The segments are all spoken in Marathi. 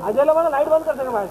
अजयला मला लाईट बंद करते का बाहेर?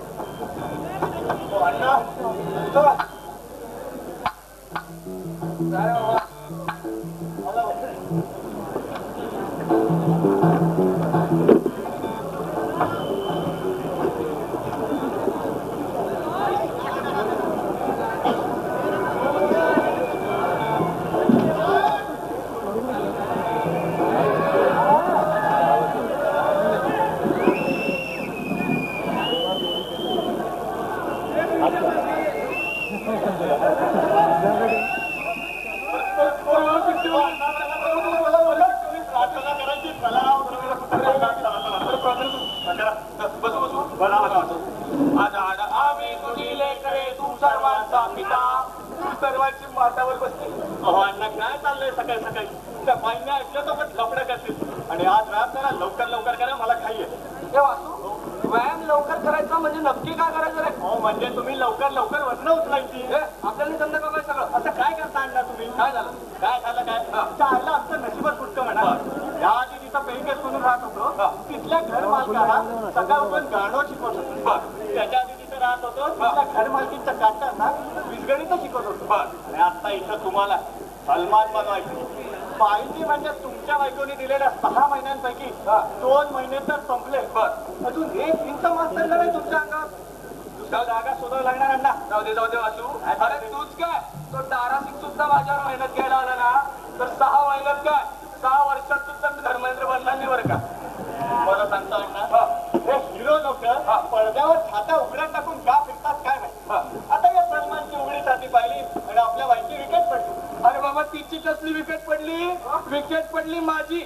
सर्वांची मातावर बसते. अहो अण्णा काय चाललंय सकाळी सकाळी? त्या बाईंना ऐकलं तर पण लफडं करतील. आणि आज व्यायाम करा, लवकर लवकर करा, मला खाई आहे. हे वासू, व्यायाम लवकर करायचा म्हणजे नक्की काय करायचं रे? हो म्हणजे तुम्ही लवकर लवकर वजन उचलायची. आपल्याला धंदा काय सगळं? आता काय करता अण्णा तुम्ही? काय झालं? काय झालं काय? चाललं आमचं नशीबच फुटकं म्हणा. या आधी तिथं पेंकेस म्हणून राहत होतो, तिथल्या घर मालकाला सकाळ उठून गाणं शिकवत होतो. त्याच्या आधी तिथं राहत होतो, तिथल्या घर मालकीच्या काटांना विजगणित शिकवत होतो. आणि आता इथं तुम्हाला सलमान बनवायचं. बाईची म्हणजे तुमच्या बायकोनी दिलेल्या 6 महिन्यांपैकी 2 महिने तर संपले. अजून 1 इंच मास्तर नाही तुमच्या अंगात. दुसरा जागा शोधावा लागणार अण्णा. जाऊ दे वासू. अरे तूच काय, तो दारासिंग सुद्धा माझ्यावर मेहनत घ्यायला आला ना, तर 6 महिन्यात काय 6 वर्षात सुद्धा धर्मेंद्र बनला नाही बरं का? मला सांगता अण्णा, हे हिरो लोक पडद्यावर छाता उघड्या टाकून का फिरतात काय नाही. आता या सलमानची उघडी छाती पाहिली आणि आपल्या बाईची विकेट पडली. अरे बाबा, तिची कसली विकेट पडली? विकेट पडली माझी.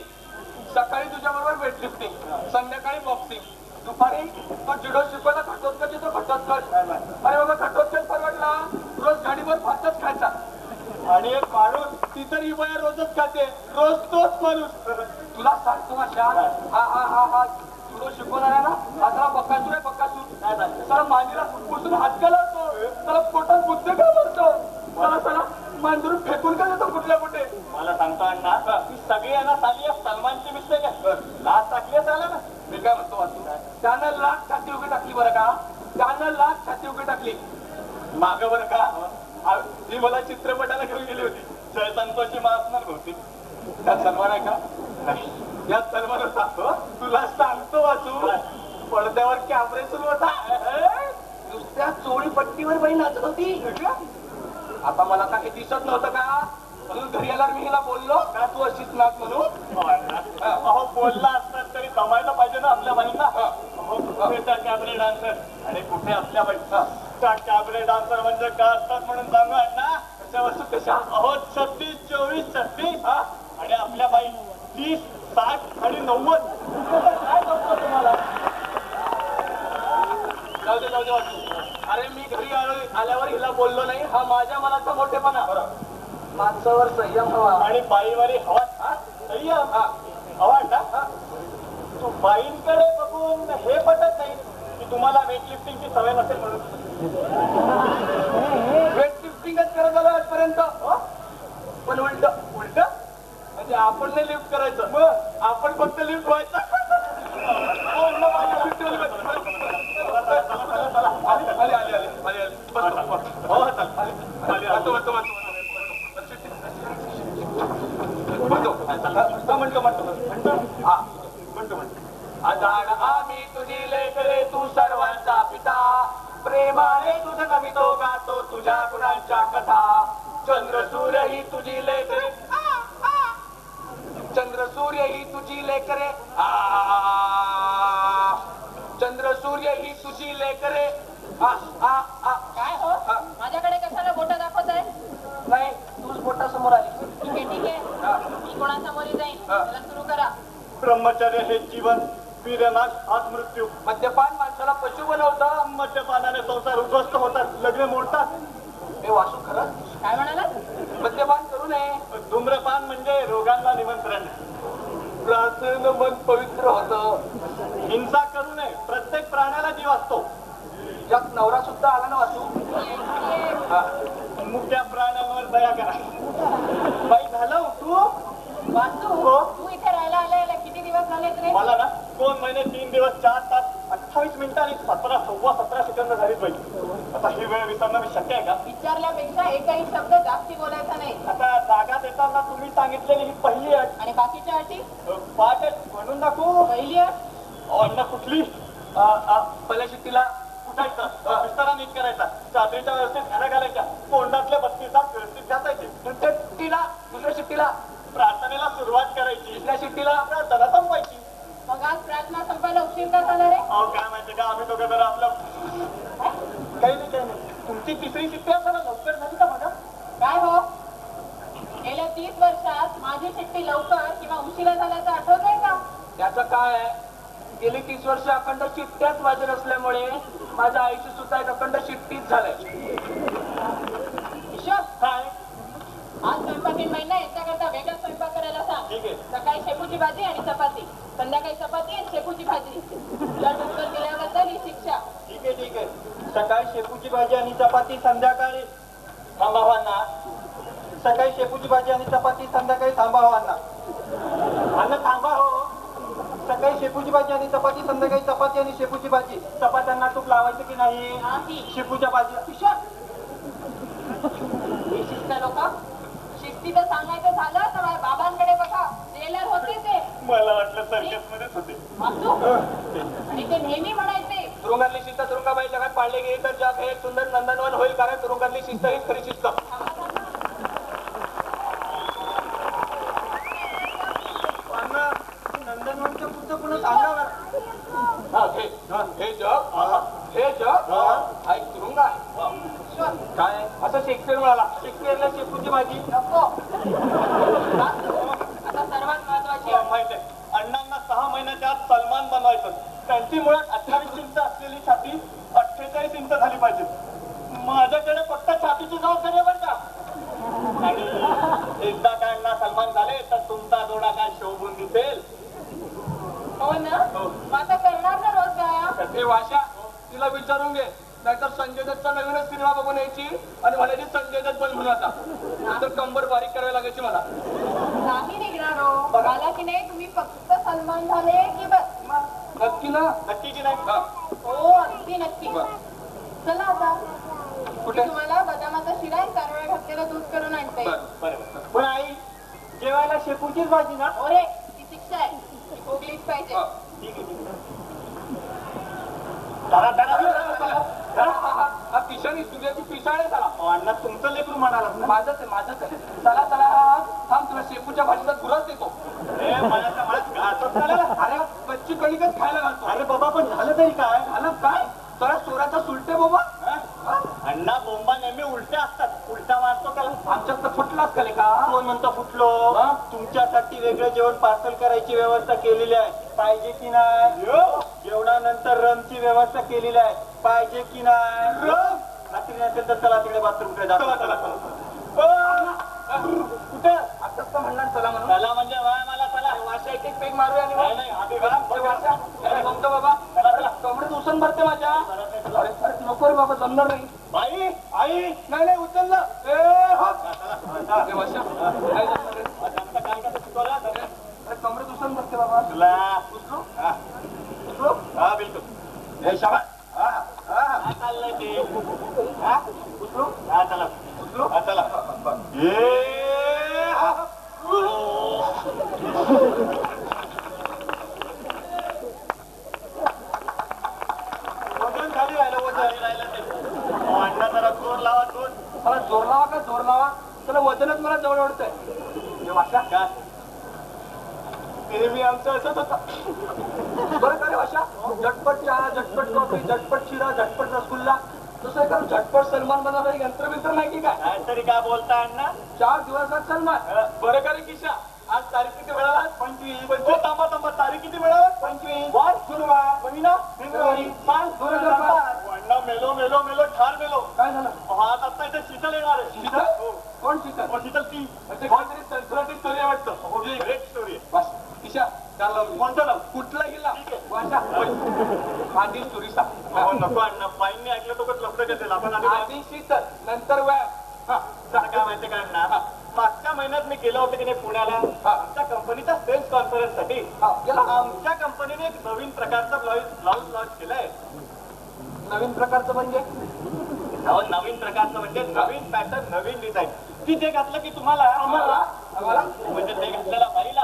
सकाळी तुझ्या बरोबर वेटलिफ्टिंग, संध्याकाळी बॉक्सिंग, दुपारी तो जुडो शिकवायला घटोत्कच येतो. घटोत्कच. अरे बाबा, घटोत्कच परवडला, रोज गाडीवर भातच खायचा. आणि एक माणूस ती तर ही बाया रोजच खाते, रोज तोच माणूस. तुला सांगतो अशा हा जुडो शिकवणारा ना, हा जरा बक्कासूर आहे. बक्कासूर काय झालं? त्याला मांडीला पुसून हात घालवतो, त्याला पोटात बुद्ध का भरतो, त्याला मांजरून फेकून का देतो कुठल्या कुठे. मला सांगतो अण्णा, ती सगळी यांना साली सलमानची मिस्टेक आहे. लाच टाकली झालं ना. मी काय म्हणतो वाचू, त्यानं लाख छाती उभी टाकली बरं का? त्यानं लाख छाती उभी टाकली मागं बरं का, ती मला चित्रपटाला घेऊन गेली होती. जय संतोषी महात्मा होती. त्यात सलमान आहे का? नाही. यात सलमान होता. तुला सांगतो वाचू, पडद्यावर कॅमेरे सुरू होता. नुसत्या चोळी पट्टीवर बाई नाचत होती. आता मला काही दिसत नव्हतं का? म्हणून घरी आल्यावर मी हिला बोललो का तू अशीच नाच म्हणून. अहो बोलला असतात तरी जमायला पाहिजे ना आपल्या बाईंना. कॅबरे डान्सर आणि कुठे आपल्या बाईंना कॅबरे डान्सर म्हणजे काय असतात म्हणून सांगा अण्णा. कशा वस्तू कशा? अहो 36, 24, 36 आणि आपल्या बाई 30, 60 आणि 90. काय जमतं तुम्हाला? जाऊ दे वाटू. अरे मी घरी आल्यावर हिला बोललो नाही, हा माझ्या मनाचा मोठेपणा. माणसावर संयम हवा आणि बाईवारी हवा. संयम हवा अण्णा. तू बाईंकडे बघून हे पटत नाही की तुम्हाला वेटलिफ्टिंगची सवय नसेल म्हणून. वेटलिफ्टिंगच करत आलो आजपर्यंत. पण उलट म्हणजे आपण नाही लिफ्ट करायचं, मग आपण फक्त लिफ्ट व्हायचं. आजाड आम्ही तुझी लेकरे, तू सर्वांचा पिता, प्रेमाने तुझ कवितो गातो तुझ्या गुणांच्या कथा. चंद्र सूर्य ही तुझी लेकरे, चंद्र सूर्य ही तुझी लेकरे, चंद्र सूर्य ही तुझी लेकरे. काय हो, माझ्याकडे कशाला बोटा दाखवत आहे? नाही, तूच बोटा समोर आली. ठीक आहे, मी कोणासमोर जाईन. त्याला सुरू करा. ब्रह्मचर्य हे जीवन, वीरनाश हाच मृत्यू. मद्यपान माणसाला पशु बनवतं. मद्यपानाने संसार उद्ध्वस्त होतात, लग्न मोडतात. हे वासू खरं? काय म्हणाला? मद्यपान करू नये. धूम्रपान म्हणजे रोगांना निमंत्रण. नजरेनं मन पवित्र होतं. हिंसा करू नये, प्रत्येक प्राण्याला जीव असतो. यात नवरा सुद्धा आला ना वाचू. हा. मुक्या प्राण्यांवर दया करा. बाई झालं तू वासू हो. तू इथे राहायला आलाय किती दिवस झाले रे? मला ना 2 महिने 3 दिवस 4 तास 28 मिनिटं आणि 17 सेकंद झालीच पाहिजे. आता ही वेळ विसरणं मी शक्य आहे का? विचारल्यापेक्षा एकही शब्द जास्ती बोलायचा नाही. आता जागा देताना तुम्ही सांगितलेली ही पहिली अट. आणि बाकीच्या अटी? पाच अट म्हणून दाखवू. पहिली अट अन्न कुठली? पहिल्या शिट्टीला उठायचं, विस्तारा नीट करायचा, चादरीच्या व्यवस्थित घाण्या घालायच्या, तोंडातले 32 दात व्यवस्थित घासायचे, दुसऱ्या शिट्टीला दुसऱ्या शिट्टीला प्रार्थनेला सुरुवात करायची, तिसऱ्या शिट्टीला प्रार्थना संपायची. मग आज प्रार्थना संपायला उशीर का झाला रे? अहो काय माहिती का, आम्ही दोघं जरा आपलं काही नाही. तुमची तिसरी शिट्टी असताना लवकर झाली का माझा? काय हो गेल्या 30 वर्षात माझी शिट्टी लवकर किंवा उशिरा झाल्याचं आठवतंय का? त्याचं काय आहे, गेली 30 वर्ष अखंड शिट्ट्याच वाजत असल्यामुळे माझ्या आईची सुद्धा एक अखंड शिट्टीच झालंय. हिशोब काय? आज स्वयंपाकीन महिना यांच्याकरता वेगळा स्वयंपाक करायला सांग. ठीक आहे. सकाळी शेपूची भाजी आणि चपाती, संध्याकाळी चपाती आणि शेपूची भाजी. उलट उत्तर दिल्याबद्दल ही शिक्षा. ठीक आहे ठीक आहे. सकाळी शेपूची भाजी आणि चपाती, संध्याकाळी थांबावांना. सकाळी शेपूची भाजी आणि चपाती, संध्याकाळी थांबावांना. अन्न थांबा हो. सकाळी शेपूची भाजी आणि चपाती, संध्याकाळी चपाती आणि शेपूची भाजी. चपात्यांना तूप लावायचं की नाही? नाही. शेपूच्या भाजी हिशोब हे शिस्त लोक शिस्ती तर सांगायचं झालं तर माझ्या बाबांकडे बघा, टेलर होते ते. मला वाटलं सर्कस मध्येच होते. वासू. आणि ते नेहमी म्हणायचे तुरुंगातली शिस्त तुरुंगाबाई जगात पाळली गेली तर जग हे एक सुंदर नंदनवन होईल, कारण तुरुंगातली शिस्त हीच खरी शिस्त. नंदनवनच्या पुढचं पुन्हा सांगा. हे जग हा एक तुरुंग आहे. काय असं शेक्सपियर म्हणाला. शेक्सपियरला शेपूची भाजी नको. आता सर्वात महत्वाची माहिती आहे, अण्णांना 6 महिन्याच्या आत सलमान बनवायचं. त्यांची मुळात 28 इंच असलेली छाती 48 इंच झाली पाहिजे. माझ्याकडे फक्त छातीची जबाबदारी आहे बरं का. आणि एकदा का अण्णा सलमान झाले तर तुमचा जोडा काय शोभून दिसेल. हो ना. मग आता करणार ना रोज व्यायाम? हे भाषा तिला विचारून घे, नाहीतर संजय दत्तचा नवीनच सिनेमा बघून यायची आणि म्हणायची संजय दत्त पण म्हणून आता नंतर कंबर बारीक करावी लागायची मला. नाही निघणार हो. मला की नाही तुम्ही फक्त सन्मान झाले की बस? नक्की ना? नक्की की नाही? हो अगदी नक्की. चला आता कुठे? तुम्हाला बदामाचा शिरा आणि कारवड्या घातलेलं दूध करून आणते. बरोबर. पण आई जेवायला शेपूचीच भाजी ना? ओरे ती शिक्षा आहे, ती भोगलीच पाहिजे. ठीक आहे. धरा, धरा. हा पिशाणी तुझ्याची पिसाळे झाला. अण्णा तुमचं लेकरू म्हणाला ना? माझंच आहे. चला चला थांब, तुला शेपूच्या भाजीचा धुराच देतो. अरे कच्ची कणिकच खायला घालतो. अरे बाबा पण झालं तरी काय? झालं काय? जरा चोराचा सुलटे बाबा. अण्णा बोंबा नेहमी उलट्या असतात. उलट्या मारतो का? आमच्यात तर फुटलाच का का? कोण म्हणतो फुटलो? तुमच्यासाठी वेगळं जेवण पार्सल करायची व्यवस्था केलेली आहे, पाहिजे की नाही? जेवणानंतर रमची व्यवस्था केलेली आहे, पाहिजे की नाही? रात्री नसेल तर चला तिकडे बाथरूमकडे जा. कुठे? आताच तर म्हणणार चला म्हणून. चला म्हणजे मला चला. वाशा एक पेग मारूया आणि नाही, नाही, आधी गरम. जमतो बाबा. कमरेत उसन भरते माझ्या. अरे नको रे बाबा, जमणार नाही. आई आई नाही उचललं. अरे कमरेत उसन भरते बाबा. तुला उचलू? हा. उचलू? हा बिलकुल. हे शाबास. काय चाललंय ते? हा? उचलू? हा चला. उचलू? हा चला. वजन खाली राहिलं, वजन राहिलं ते. अण्णा जरा जोर लावा, जोर. मला जोर लावा का जोर लावा? त्याला वजनच मला जवळ वाटतंय. हे वाशा काय? नेहमी आमचं असंच होतं. बरं का रे वाशा? झटपट चहा, झटपट कॉफी, झटपट शिरा, झटपट रसगुल्ला. तसं एका झटपट सलमान बनवणारे यंत्रबिंत्र नाही की काय? काहीतरी काय बोलता अण्णा? 4 दिवसात सलमान. बरं का रे किशा? आज तारीख किती मिळाला? 25. थांबा तारीख किती मिळाला? 25. वार गुरुवार. महिना फेब्रुवारी. साल 2005. अण्णा मेलो ठार मेलो. काय झालं? आज आता इथे शीतल येणार आहे. शीतल? हो. कोण शीतल? शीतल ती म्हणजे कोणतरी संस्कृती स्टोरी वाटतं. ग्रेट स्टोरी आहे. बस किशा त्याला कोणतं लावू? कुठलाही लाव वाशा आधी सुरीसा हो नको अण्णा बाईंनी ऐकलं तो लफडं कसेल आपण आधी शीतल नंतर व्यायाम काय माहिती काय अण्णा मागच्या महिन्यात मी गेलो होतो की नाही पुण्याला आमच्या कंपनीच्या सेल्स कॉन्फरन्स साठी आमच्या कंपनीने एक नवीन प्रकारचा ब्लाऊज लॉन्च केलाय. नवीन प्रकारचं म्हणजे नवीन प्रकारचं म्हणजे नवीन पॅटर्न नवीन डिझाईन की जे घातलं की तुम्हाला आम्हाला म्हणजे ते घातलेला बाईला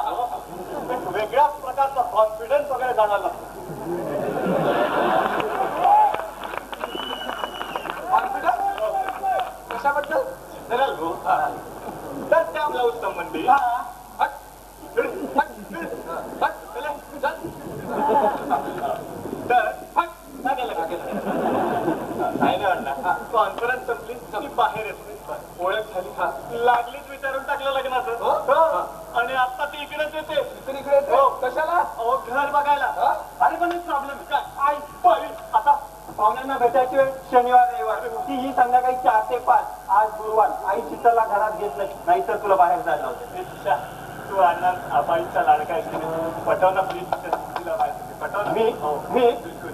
एक वेगळ्याच प्रकारचा कॉन्फिडन्स वगैरे जाणवला. कॉन्फिडन्स कशाबद्दल जनरल भाऊ तर त्या ब्लाऊज संबंधी कॉन्फरन्स संपली ती बाहेर येते ओळख झाली लागलीच विचारून टाकलं लग्नाचं आणि आता ती इकडेच येते इकडे कशाला अहो घर बघायला. अरे पण एक प्रॉब्लेम काय आई बाई आता पाहुण्यांना भेटायची वेळ शनिवार रविवार ती ही संध्याकाळी 4 ते 5 आज गुरुवार आई शीतलला घरात घेतलं नाहीतर तुला बाहेर जायला होते. तू अण्णा बाईचा लाडका आहे पटव ना प्लीज तिला बाहेर पटव ना. मी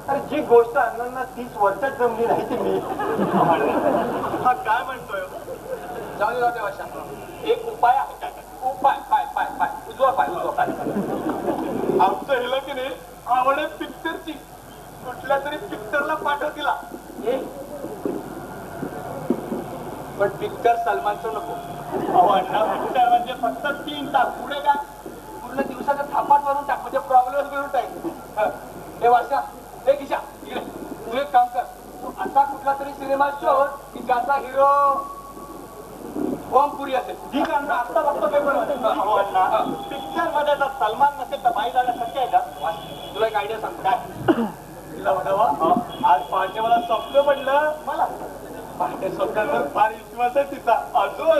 अरे जी गोष्ट अण्णांना 30 वर्षात जमली नाही ती मी हा काय म्हणतोय जाऊ दे वाशा एक उपाय आहे काय पाय पाय पाय पाय उजवा पाय आमचं हिला की नाही आवड पिक्चरची कुठल्या तरी पिक्चरला पाठव तिला पण पिक्चर सलमानचं नको. पिक्चर म्हणजे फक्त 3 तास पुढे काय पूर्ण दिवसाच्या थापात वरून टाक म्हणजे प्रॉब्लेम करून टाक. हे वाशा हे किशा इकडे तू एक काम कर तू असा कुठला तरी सिनेमा शोध की ज्याचा हिरो ओमपुरी असेल. ठीक आहे आता बघतो पेपर पिक्चर मध्ये जर सलमान नसेल तर बाई जाणं शक्य आहे का? तुला एक आयडिया सांगतो काय तिला म्हणावा आज पहाटे मला स्वप्न पडलं मला पहाटे स्वप्नावर फार विश्वास आहे तिचा अजून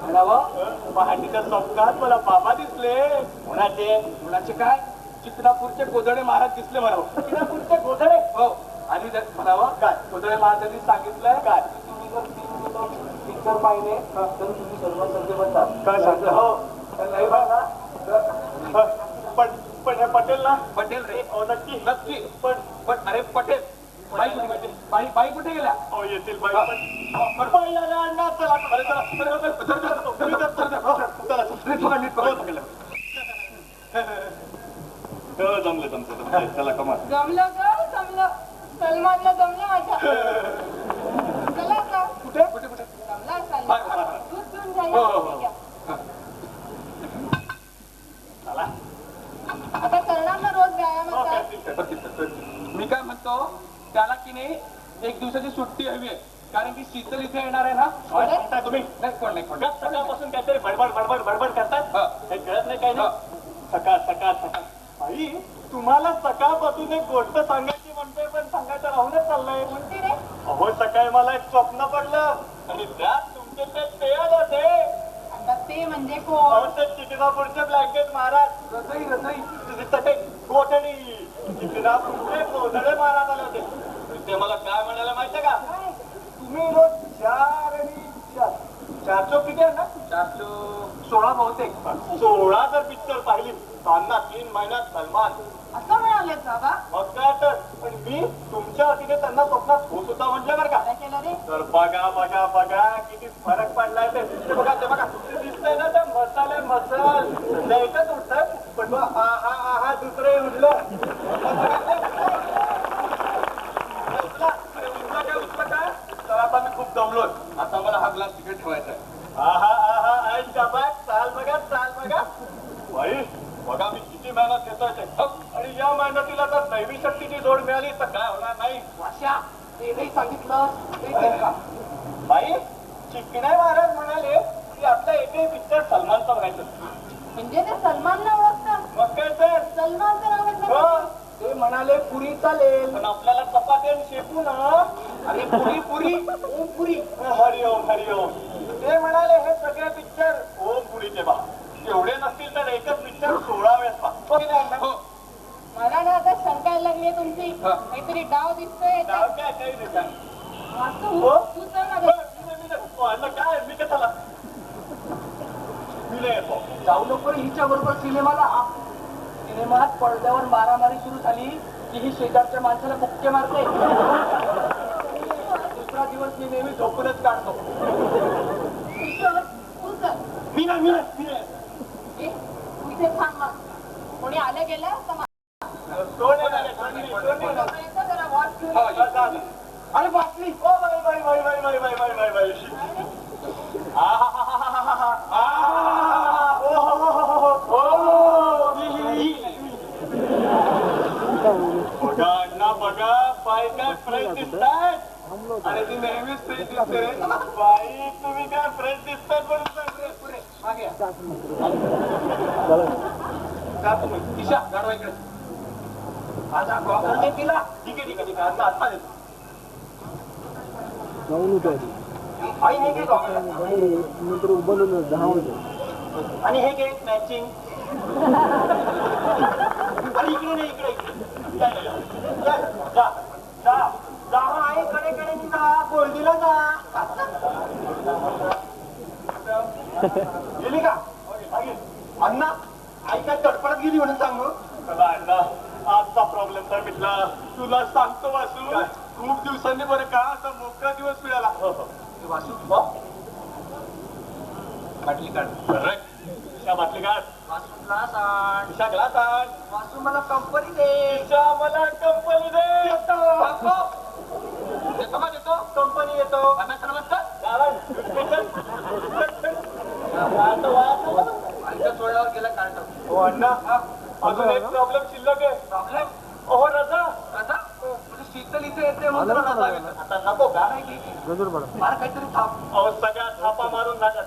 म्हणावं पहाटेच्या स्वप्नात मला बाबा दिसले कुणाचे काय चित्रापूरचे गोधडे महाराज दिसले म्हणावं. चित्रापूरचे गोधडे हो आणि म्हणावं काय गोधडे महाराजांनी सांगितलंय काय तुम्ही जर पिक्चर पाहिले तर तुम्ही सर्व सगळे म्हणतात काय सांगतो हो नाही बघा पण हे पटेल ना पटेल रे हो नक्की नक्की पण अरे पटेल बाई कुठे गेल्या हो येतील बाई पण बाई आल्या अण्णा चला जमलं चला कमाल जमलं ग जमलं सलमानला जमलं माझ्या चला आता कुठे कुठे कुठे जमला सलमान दूध पिऊन जाईल चला आता करणार ना रोज व्यायामाचा. मी काय म्हणतो त्याला की नाही एक दिवसाची सुट्टी हवी आहे कारण की शीतल इथे येणार आहे ना. म्हणताय तुम्ही नाही कोण नाही कोण सकाळपासून काहीतरी बडबड करतात हे कळत नाही काय नाही सकाळ सकाळ सकाळ आई तुम्हाला सकाळपासून एक गोष्ट सांगायची म्हणतोय पण सांगायचं राहूनच चाललंय. कोणती रे? अहो सकाळी मला एक स्वप्न पडलं आणि त्यात तुमचे ते होते आता ते म्हणजे कोण? ते चिकनापूरचे ब्लँकेट महाराज रजई कोठडी चिकनापूरचे गोधडे महाराज आले होते. ते मला काय म्हणाले माहितीये का तुम्ही रोज 4 आणि 4 चौक किती आहे ना 16 बहुतेक 16 जर पिक्चर पाहिली त्यांना 3 महिन्यात सलमान असं म्हणाले बाबा. मग काय तर पण मी तुमच्या अतिने त्यांना स्वप्नात होत होता म्हटलं बरं का काय केलं रे? तर बघा किती फरक पडलाय ते बघा दिसतंय ना ते मसल एकच उठत पण हा दुसरे उठलं काय तर आता मी खूप दमलोय आता मला हा ग्लास तिकडे ठेवायचा आहे. चाल बघा बाई बघा मी किती मेहनत घेतोय आणि या मेहनतीला तर दैवी शक्तीची जोड मिळाली तर काय होणार नाही. वाशा ते नाही सांगितलं बाई चिकणे महाराज म्हणाले की आपल्या एकही पिक्चर सलमानचा बघायचं म्हणजे ते सलमानला ओळखतात. मग काय तर सलमानचं नाव घेतलं. ते म्हणाले पुरी चालेल पण आपल्याला चपात्या शेकू ना अरे पुरी ओमपुरी हरिओम ते म्हणाले हे सगळे पिक्चर ओमपुरीचे पहा एवढे नसतील तर एकच पिक्चर 16 वेळेस पहा. हो मला ना आता शंका लागली तुमची काहीतरी डाव दिसतोय. डाव काय काही नाही तू चल ना काय मी कशाला मी नाही येतो जाऊ नको हिच्या बरोबर सिनेमाला सिनेमात पडद्यावर मारामारी सुरू झाली की ही शेजारच्या माणसाला बुक्के मारते. दुसरा दिवस मी नेहमी झोपूनच काढतो. किशोर, तू चल. मी नाही. ए, तू इथे थांब मग. कोणी आलं गेलं तर मग. येतं जरा वॉच घेऊन. अरे बापली. O by. बघा अण्णा बघा, बाई काय फ्रेश दिसताय. आणि ती नेहमीच फ्रेश दिसते रे. बाई तुम्ही काय फ्रेश दिसताय. पुरे मागे या. ईशा गाडवा इकडे. माझा गॉगल दे तिला. ठीक आहे आता देतो. आई हे घे गॉगल. आणि हे घे मॅचिंग. आणि इकडे नाही इकडे जा आईकडे जा गोल्डीला जा. गेली का अण्णा? आई काय तडपडत गेली म्हणून सांगू. अण्णा आजचा प्रॉब्लेम तर मिटला. तुला सांगतो वासू, खूप दिवसांनी बरं का असा मोकळा दिवस मिळाला. वासू बाटली काढ. बाटली काढ. वासूला सांग. ईशा ग्लास आण. वासू मला कंपनी दे. ईशा मला कंपनी दे. देतो का देतो? कंपनी येतो. अभ्यास करायला बसतं? आमच्या चोळ्यावर गेला कार्ट. हो अण्णा अजून एक प्रॉब्लेम शिल्लक आहे. प्रॉब्लेम हो रजा. आता म्हणजे शीतल इथे येते म्हणून तुला रजा घेतो. आता नको का? मार काहीतरी थाप. अहो सगळ्या थापा मारून टाकत.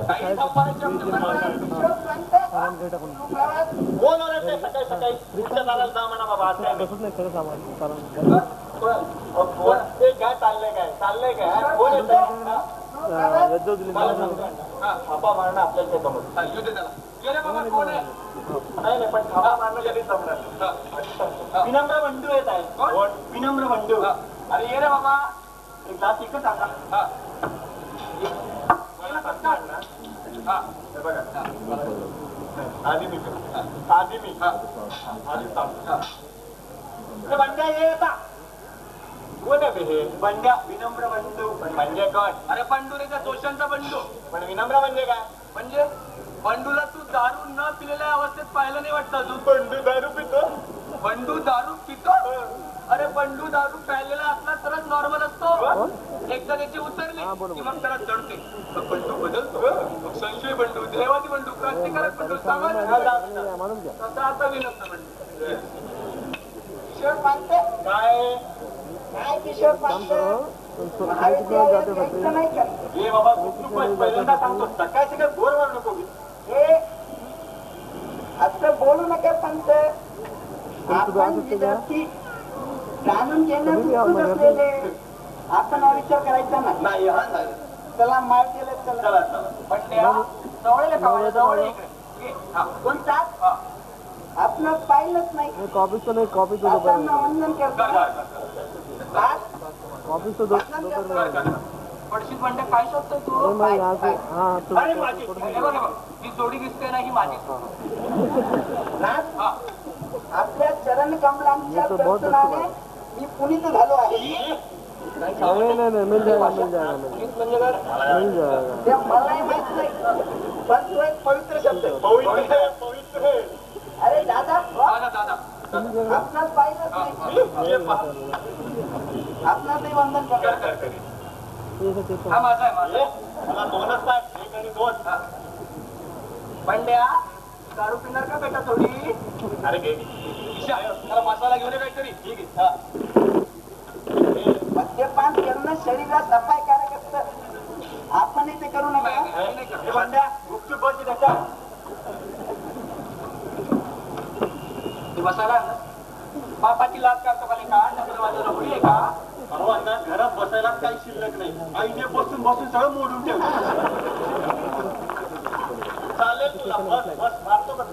काही थाप मारायचे आमच्या मनात. बोल रे ते सकाळी पुढच्या दाराला जा म्हणा बाबा. ते काय चाललंय काय कोण येतं? थापा मारणं आपल्या शेतामध्ये. येऊ दे त्याला. गेले बाबा कोण आहे? नाही पण थापा मारणं कधी जमणार. विनम्र बंधू येत आहे. कोण? विनम्र बंधू. अरे ये रे बाबा. एक ग्लास इकडे टाका. हा. हा हे बघा. आधी मी बंड्या ये आता. कोण आहे हे? बंड्या विनम्र बंधू. म्हणजे कोण? अरे बंडू रे त्या दोषांचा बंडू. पण विनम्र म्हणजे काय? म्हणजे बंडूला तू दारू न पिलेल्या अवस्थेत पाहिलं नाही वाटतं अजून. बंडू दारू पितो. बंडू दारू पितो? अरे बंडू दारू प्यायलेला असला तरच नॉर्मल असतो. एकदा त्याची उतरली की मग त्याला चढते. मग बंडू बदलतो. मग संशय बंडू, देवादी बंडू, क्रांतिकारक बंडू, सामाजिक तसा आता विनम्र बंडू. किशोर पानते. काय किशोर पानते? महाविद्यालयात जायचं नाही का? ये बाबा गुपचूप पहिल्यांदा सांगतो. सकाळी सकाळी बोर मारू नको. हे असं बोलू नका पंत. आपण विद्यार्थी जाणून घेणं उत्सुक असलेले आपण हा विचार करायचा नाही. हा नाही. चला मार केलं. चला पण त्या जवळ का जवळ इकडे कोणतात आपण पाहिलंच नाही. कॉपी तो नहीं कॉपी तो दोपहर आपण वंदन करतो. कॉपी तो दोपहर में पडशील बंड्या काय शोधतोय तू? मैं यहाँ से हाँ तो अरे माझी हे बघ, हे बघ. ही जोडी दिसते ना ही माझी. नाथ, आपल्या चरण कमलांच्या दर्शनाने मी पुनीत झालो आहे. नहीं मिल जाएगा म्हणजे काय? मिल जाएगा ते मलाही माहित नाही, पण तो एक पवित्र शब्द आहे. पवित्र. अरे दादा, दादा आपणास पाहिलंच नाही. आपणासही वंदन करतो. हा माझा आहे माझा. मला दोनच पाहिजे. एक आणि दोन. बंड्या दारू पिणार का बेटा थोडी? अरे घे. ईशा, त्याला मसाला घेऊन ये काहीतरी. ठीक आहे. मद्यपान करणं शरीरात अपायकारक असतं. आपणही ते करू नका. हे बंड्या गुपचूप बस त्याच्या. मसाला बापाची लाच काढतो खाली का? माझं रबडी आहे का? अहो अण्णा घरात बसायला काही शिल्लक नाही. आईने बसून सगळं मोडून ठेवलं. चालेल तुला. बस मारतो का?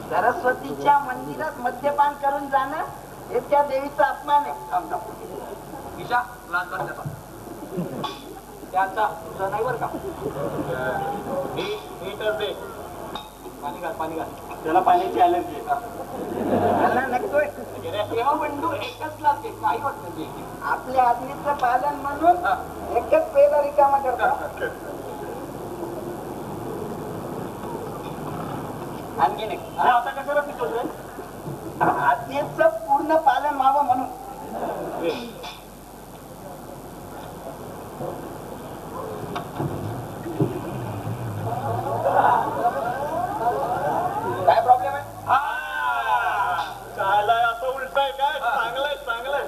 सरस्वतीच्या मंदिरात मद्यपान करून जाणं हे त्या देवीचा अपमान आहे. ईशा लाच बंद त्याचा. त्याचा तुझा नाही बरं का? नीटच दे. पाणी घाल पाणी घाल त्याला पाण्याची अलर्जी मला नकोय तेव्हा बंडू एकच ग्लास घे काही होत नाही ते. आपल्या आज्ञेचं पालन म्हणून एकच पेला रिकामा करता आणखी नाही आता कशाला पितोय आज्ञेचं पूर्ण पालन व्हावं म्हणून काय प्रॉब्लेम आहे चालाय असं उलटय काय चांगलंय चांगलंय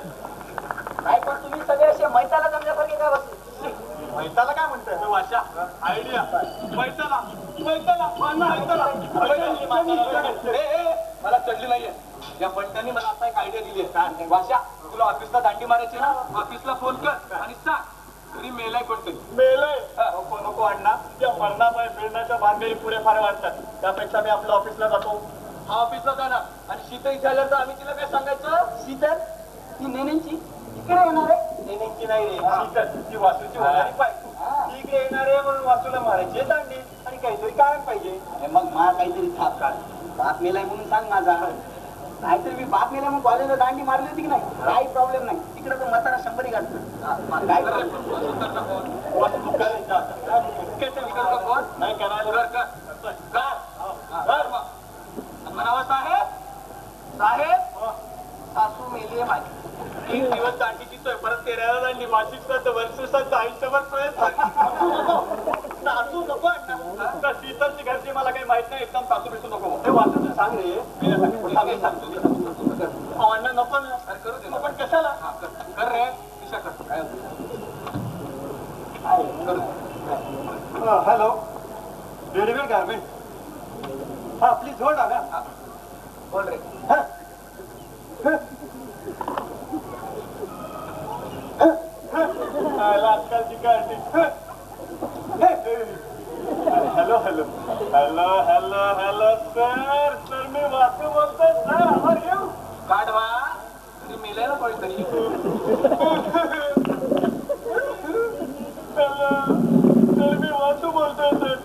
काय पण तुम्ही सगळे असे मैताला जमल्यासारखे काय बसले मैताला काय म्हणतोय वाशा आयडिया मैताला मैताला मैताला मला चढली नाहीये या बंटांनी मला आता एक आयडिया दिली आहे भाषा तुला ऑफिसला दांडी मारायची ना ऑफिसला फोन कर आणि सांग घरी मेलाय कोणतरी मेलय नको नको अण्णा या मरणापाय फिरण्याच्या भानगडी पुढे फार वाटतात त्यापेक्षा मी आपल्या ऑफिसला जातो हा ऑफिसला जाणार आणि शीत इथे आल्यावर तर आम्ही तिला काय सांगायचं शीतल ती नेनेंची इकडे येणार आहे नेनेंची नाही रे शीतल ती वासूची होणारी पाहिजे ती इकडे येणार आहे म्हणून वासूला मारायची दांडी आणि काहीतरी कारण पाहिजे अरे मग मला काहीतरी थाप काढ बाप मेलाय म्हणून सांग माझा नाहीतर मी बाप मेला म्हणून कॉलेजला दांडी मारली होती की नाही काही प्रॉब्लेम नाही तिकडे तर म्हातारा 100 घातलं काय वासू करायचा फोन नाही करायला म्हणावं साहेब साहेब सासू मेली आहे माझी 3 दिवस दांडीची सोय परत 13 दांडी मासिक वर्षाचं आयुष्यभर सोय सासू नको अण्णा तर शीतलची घरची मला काही माहित नाही एकदम सासू बिसू नको हे वाचून सांग रे मी सांगतो अण्णा नको ना करू दे पण कशाला कर रे दिशा कर काय हॅलो रेडीमेड गार्मेंट हा प्लीज होल्ड ना बोल रे आजकालची गाडी hello hello hello hello hello sir sir मी वासू बोलतोय सर आभार घेऊ काढवा घरी मेलाय ना कोणीतरी सर मी वासू बोलतोय सर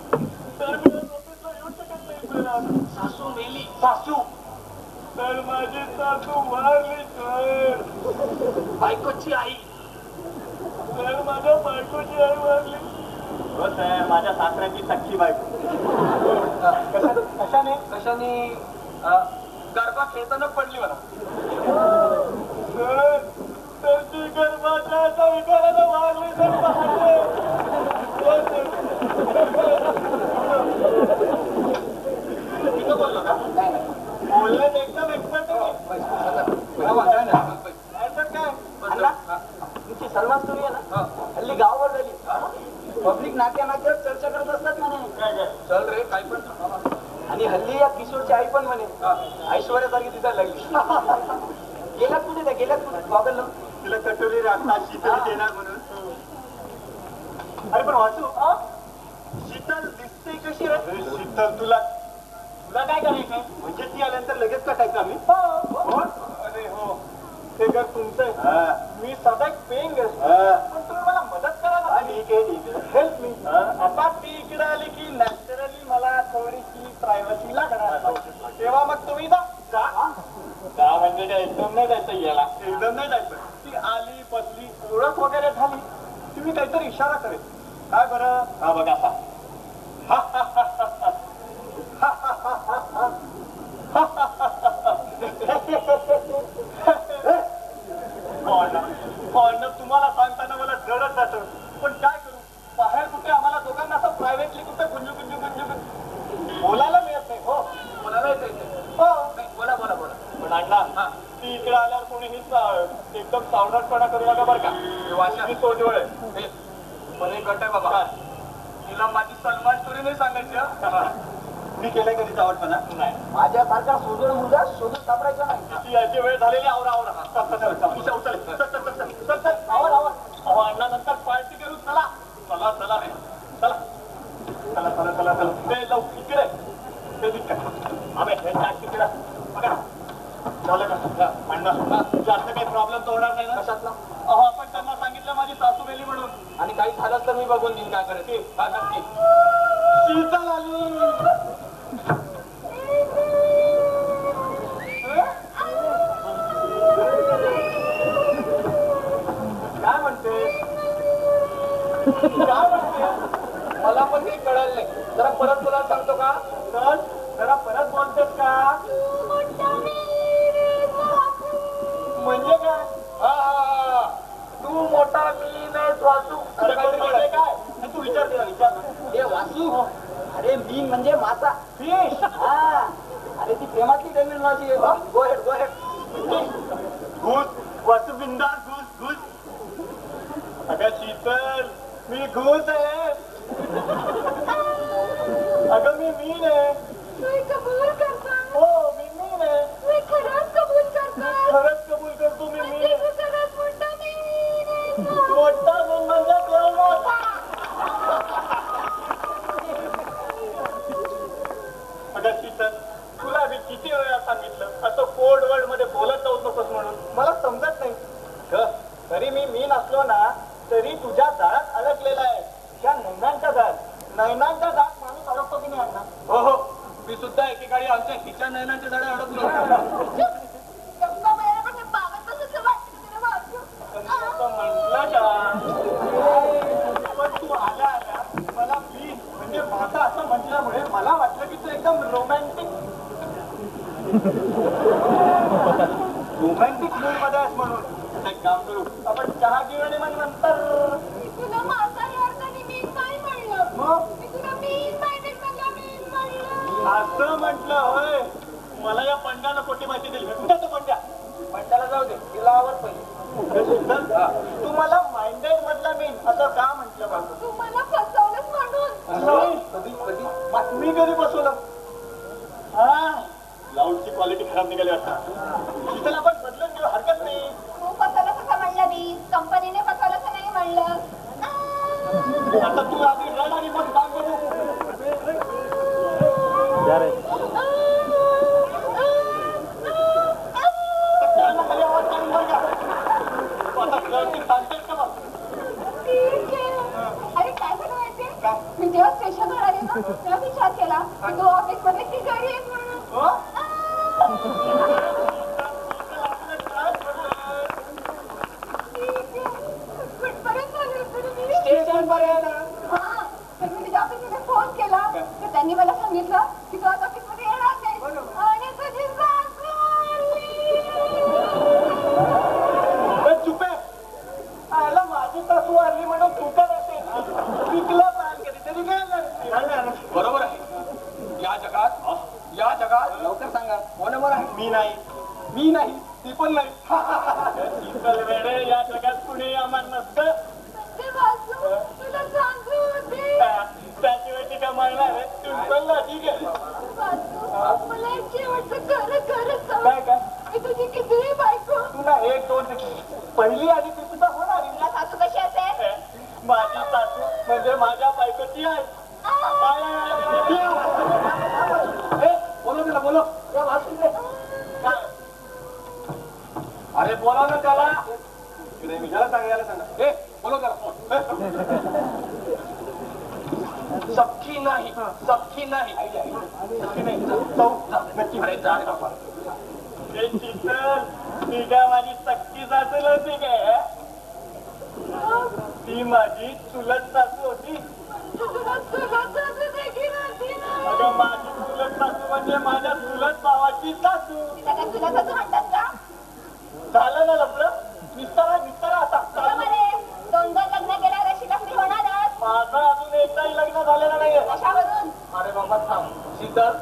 सर मी ऑफिसला येऊ शकत नाही सर सासू मेली सासू सर माझी सासू मारली सर बायकोची आई सर माझ्या बायकोची आई मारली हो सर माझ्या सासऱ्याची सख्खी बायको कशाने कशाने गरबा खेळताना पडली मला सर सर ती गर्भाच्या अशा विकाराला मारली सर मारले हो सर तिथं बोललो का नाही नाही बोलण्यात एकदम एक्सपर्ट काय तुमची सलमान स्टोरी आहे ना हल्ली गावावर झाली पब्लिक नाट्या नाट्यावर चर्चा करत असतात म्हणे चल रे काय पण आणि हल्ली या किशोरची आई पण म्हणे ऐश्वर्यासारखी दिसायला लागली गेल्यात कुठे त्या गेल्यात कुठे गॉगल तिला कटोरी राखता शीतल देणार म्हणून अरे पण वाचू शीतल दिसते कशी रे शीतल तुला तुला काय करायचंय म्हणजे ती आल्यानंतर लगेच कटायचं आम्ही अरे हो ते घर तुमचं मी सदा एक पेईंग गेस्ट पण तुम्ही मला मदत करा ना ठीक आहे हेल्प मी आता ती इकडे आली की नॅचरली मला थोडीशी प्रायव्हसी लागणार तेव्हा मग तुम्ही जा म्हणजे काय एकदम नाही जायचं याला एकदम नाही जायचं ती आली बसली ओळख वगैरे झाली तुम्ही काहीतरी इशारा करेल काय बरं हा बघा असा तुम्हाला सांगताना मला जडच जातं पण काय करू बाहेर कुठे आम्हाला दोघांना असं प्रायव्हेटली कुठे गुंजू गुंजू गुंजू बोलायला मिळत नाही हो बोलायला येते हो बोला बोला बोला पण अण्णा ती इकडे आल्यावर कोणीही एकदम सावधानपणा करू नका बरं का वाशा मी सोजवळ आहे मला एक गट आहे बाबा तिला माझी सलमान स्टोरी नाही सांगायची मी केलंय कधी चावटपणा नाही माझ्यासारखा सोजळ मुलगा शोधून सापडायचा नाही ती याची वेळ झालेली आवरा अण्णा नंतर पार्टी करू चला चला चला रे चला चला चला चला चला ते लवकर इकडे ते दिसत आम्ही हे तिकडे बघा झालं का अण्णा जास्त काही प्रॉब्लेम तर होणार नाही ना कशातला अहो आपण त्यांना सांगितलं माझी सासू मेली म्हणून आणि काही झालं तर मी बघून देईन काय करायचं शीतल आली मीन म्हणजे मासा. फिश. हा अरे ती प्रेमातली टर्मिनॉलॉजी आहे. गो हेड गो हेड. घुस वसुबिंदास घुस घुस. अगं शीतल मी घुस आहे. अगं मी मीन आहे. कबूल करता हो मी मीन आहे. मी खरंच कबूल करता खरंच कबूल करतो मी मीन आहे. खरंच मोठा मी मोठा मीन म्हणजे देव मोठा. अगं शीतल तुला मी किती वेळा सांगितलं असं कोड वर्ड मध्ये बोलत जाऊ नकोस म्हणून. मला समजत नाही ग. तरी मी मीन असलो ना तरी तुझ्या जाळात अडकलेला आहे. त्या नैनांच्या जाळात. नैनांच्या जाळात माणूस अडकतो की नाही अण्णा? हो हो मी सुद्धा एकेकाळी आमच्या हिच्या नयनाच्या झाडे अडकलो होतो. गप्पा मारायला बाबा बसून वाटतं तुला वाचू असं म्हटलं का? पण तू आल्या आल्या मला प्लीज म्हणजे माझा असं म्हटल्यामुळे मला वाटलं की तू एकदम रोमॅन्टिक रोमॅन्टिक मूड मध्ये आहेस म्हणून. एक काम करू आपण चहा घेऊ आणि मग नंतर. मी तुला म्हातारी अर्थाने मी काय म्हणलं मग मी तुला मीन माहिती मला मीन म्हणलं असं म्हटलं होय. मला या पंड्यानं खोटी माहिती दिली. कुठे तो पंड्या? पंड्याला जाऊ दे तिला आवड पहिली. तू मला माइंडेड मधला मी असं का म्हटलं बा? तू मला फसवलंच म्हणून कधी कधी मी कधी बसवलं? हा लाऊडची क्वालिटी खराब निघाली वाटतं. शीतल आपण बदलून घेऊ हरकत नाही. तू फसवलं कसं म्हणलं मी कंपनीने फसवलं असं नाही म्हणलं आता तू आधी रड आणि मग काम करू. या रे त्याला खाली आवाज काढून बघ का. तू आता रडती सांगतेस का मग? ठीक आहे. अरे काय झालं माहितीये मी जेव्हा स्टेशनवर आले ना तेव्हा विचार केला की तू ऑफिस मध्ये की घरी येत म्हणून हो? स्टेशन पर्यंत हा, तर मी तिच्या ऑफिसमध्ये फोन केला तर त्यांनी मला सांगितलं की तू आज ऑफिसमध्ये येणार नाही आणि तुझी सासू आली. चुप आहे. आयला माझी सासू आली म्हणून तू का नसेल विकलं पाहिजे कधीतरी काय बरोबर आहे. या जगात लवकर सांगा कोण नंबर आहे. मी नाही. मी नाही ती पण नाही. शीतल वेडे या जगात कुणी आम्हाला नसतं. ते वासू तुला सांगू होते त्याशिवाय ती का मागणार आहे? सिंपल ठीक आहे. वासू मला एक शेवटचं खरं खरं सांग काय काय मी तुझी किती बायको तू ना एक दोन पहिली आली ती सुद्धा होणार. तुला सासू कशी असेल माझी सासू म्हणजे माझ्या बायकोची आहे. बोलो त्याला बोलो. काय? अरे बोला ना त्याला. याला सांगा. ए बोलो त्याला. सख्खी नाही सख्खी नाही. अरे जा रे बाबा. हे शीतल ती काय माझी सक्की सासू होती काय? ती माझी चुलत सासू होती. तुला सगळं सासू देखील होती ना अगं माझी चुलत सासू म्हणजे माझ्या चुलत भावाची सासू. तिला काय तुला सासू म्हणतात का झालं ना लफडं? निस्तारा आता बरोबर आहे. दोन लग्न केल्यावर अशी लफडी होणारच माझं अजून एकदाही लग्न झालेलं नाहीये. कशावरून अरे बाबा थांब शीतल